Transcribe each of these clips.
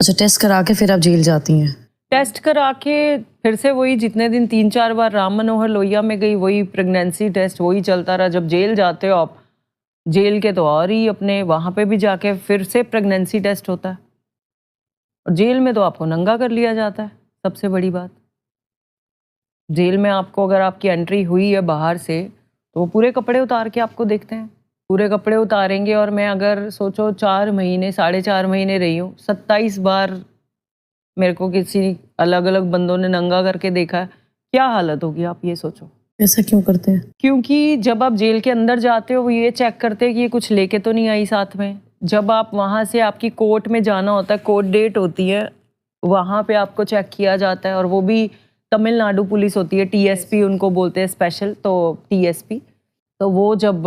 अच्छा, टेस्ट करा के फिर आप जेल जाती हैं? टेस्ट करा के फिर से वही जितने दिन 3-4 बार राम मनोहर लोहिया में गई, वही प्रेगनेंसी टेस्ट वही चलता रहा। जब जेल जाते हो आप, जेल के तो और ही अपने वहाँ पे भी जाके फिर से प्रेगनेंसी टेस्ट होता है और जेल में तो आपको नंगा कर लिया जाता है। सबसे बड़ी बात, जेल में आपको अगर आपकी एंट्री हुई है बाहर से तो वो पूरे कपड़े उतार के आपको देखते हैं, पूरे कपड़े उतारेंगे। और मैं अगर सोचो 4 महीने 4.5 महीने रही हूँ, 27 बार मेरे को किसी अलग अलग बंदों ने नंगा करके देखा है। क्या हालत होगी आप ये सोचो। ऐसा क्यों करते हैं? क्योंकि जब आप जेल के अंदर जाते हो वो ये चेक करते हैं कि ये कुछ लेके तो नहीं आई साथ में। जब आप वहाँ से आपकी कोर्ट में जाना होता है, कोर्ट डेट होती है, वहाँ पे आपको चेक किया जाता है। और वो भी तमिलनाडु पुलिस होती है, टीएसपी उनको बोलते हैं स्पेशल, तो टीएसपी। तो वो जब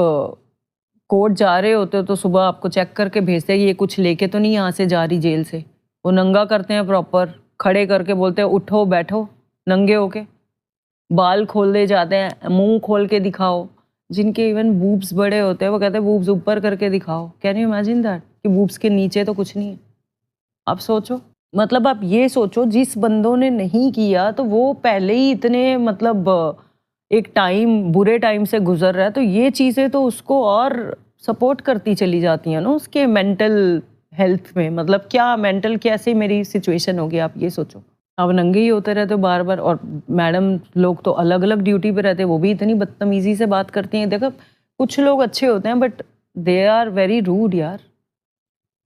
कोर्ट जा रहे होते हो तो सुबह आपको चेक करके भेजते हैं ये कुछ लेके तो नहीं यहाँ से जा रही जेल से। वो नंगा करते हैं, प्रॉपर खड़े करके बोलते हैं उठो बैठो नंगे होके, बाल खोल दे जाते हैं, मुंह खोल के दिखाओ। जिनके इवन बूब्स बड़े होते हैं वो कहते हैं बूब्स ऊपर करके दिखाओ। कैन यू इमेजिन दैट कि बूब्स के नीचे तो कुछ नहीं है। आप सोचो, मतलब आप ये सोचो जिस बंदों ने नहीं किया तो वो पहले ही इतने मतलब एक टाइम बुरे टाइम से गुजर रहा है, तो ये चीज़ें तो उसको और सपोर्ट करती चली जाती हैं ना उसके मेंटल हेल्थ में। मतलब क्या मेंटल कैसे मेरी सिचुएशन होगी आप ये सोचो। अब नंगे ही होते रहते हो बार बार। और मैडम लोग तो अलग अलग ड्यूटी पे रहते हैं, वो भी इतनी बदतमीजी से बात करती हैं। देखो कुछ लोग अच्छे होते हैं but they are very rude यार।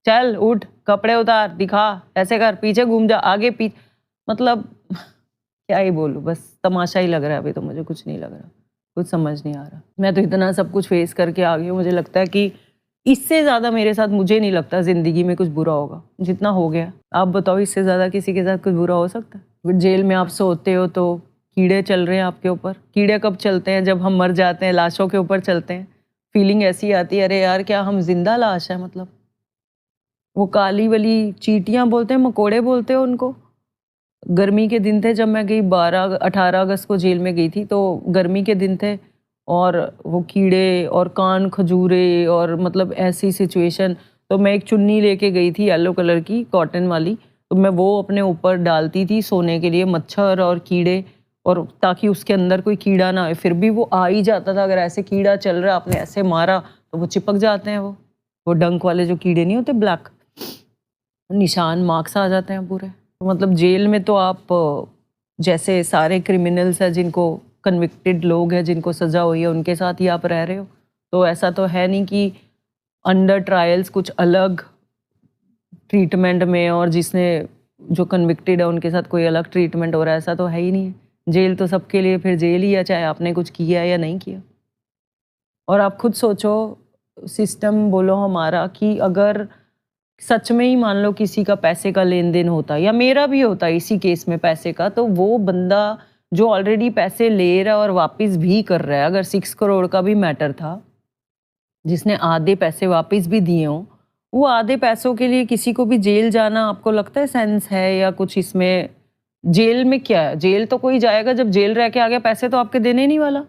चल उठ, कपड़े उतार, दिखा, ऐसे कर, पीछे घूम जा, आगे पीछे, मतलब क्या ही बोलूं, बस तमाशा ही लग रहा है अभी तो। मुझे कुछ नहीं लग रहा, कुछ समझ नहीं आ रहा। मैं तो इतना सब कुछ फेस करके आ गई हूँ, मुझे लगता है कि इससे ज़्यादा मेरे साथ मुझे नहीं लगता ज़िंदगी में कुछ बुरा होगा जितना हो गया। आप बताओ इससे ज़्यादा किसी के साथ कुछ बुरा हो सकता है? फिर जेल में आप सोते हो तो कीड़े चल रहे हैं आपके ऊपर। कीड़े कब चलते हैं? जब हम मर जाते हैं, लाशों के ऊपर चलते हैं। फीलिंग ऐसी आती है, अरे यार क्या हम जिंदा लाश है। मतलब वो काली वाली चींटियाँ बोलते हैं, मकोड़े बोलते हैं उनको। गर्मी के दिन थे जब मैं गई, 18 अगस्त को जेल में गई थी, तो गर्मी के दिन थे और वो कीड़े और कान खजूरे और मतलब ऐसी सिचुएशन। तो मैं एक चुन्नी लेके गई थी येलो कलर की कॉटन वाली, तो मैं वो अपने ऊपर डालती थी सोने के लिए, मच्छर और कीड़े, और ताकि उसके अंदर कोई कीड़ा ना आए। फिर भी वो आ ही जाता था। अगर ऐसे कीड़ा चल रहा है, आपने ऐसे मारा तो वो चिपक जाते हैं। वो डंक वाले जो कीड़े नहीं होते, ब्लैक निशान मार्क्स आ जाते हैं पूरे। तो मतलब जेल में तो आप जैसे सारे क्रिमिनल्स हैं, जिनको कन्विक्टेड लोग हैं, जिनको सज़ा हुई है, उनके साथ ही आप रह रहे हो। तो ऐसा तो है नहीं कि अंडर ट्रायल्स कुछ अलग ट्रीटमेंट में और जिसने जो कन्विक्टेड है उनके साथ कोई अलग ट्रीटमेंट हो रहा है, ऐसा तो है ही नहीं है। जेल तो सबके लिए फिर जेल ही है, चाहे आपने कुछ किया या नहीं किया। और आप खुद सोचो, सिस्टम बोलो हमारा, कि अगर सच में ही मान लो किसी का पैसे का लेन देन होता या मेरा भी होता इसी केस में पैसे का, तो वो बंदा जो ऑलरेडी पैसे ले रहा है और वापस भी कर रहा है, अगर 6 करोड़ का भी मैटर था, जिसने आधे पैसे वापस भी दिए हों, वो आधे पैसों के लिए किसी को भी जेल जाना आपको लगता है सेंस है या कुछ इसमें? जेल में क्या है? जेल तो कोई जाएगा जब जेल रह के आ गया, पैसे तो आपके देने नहीं वाला।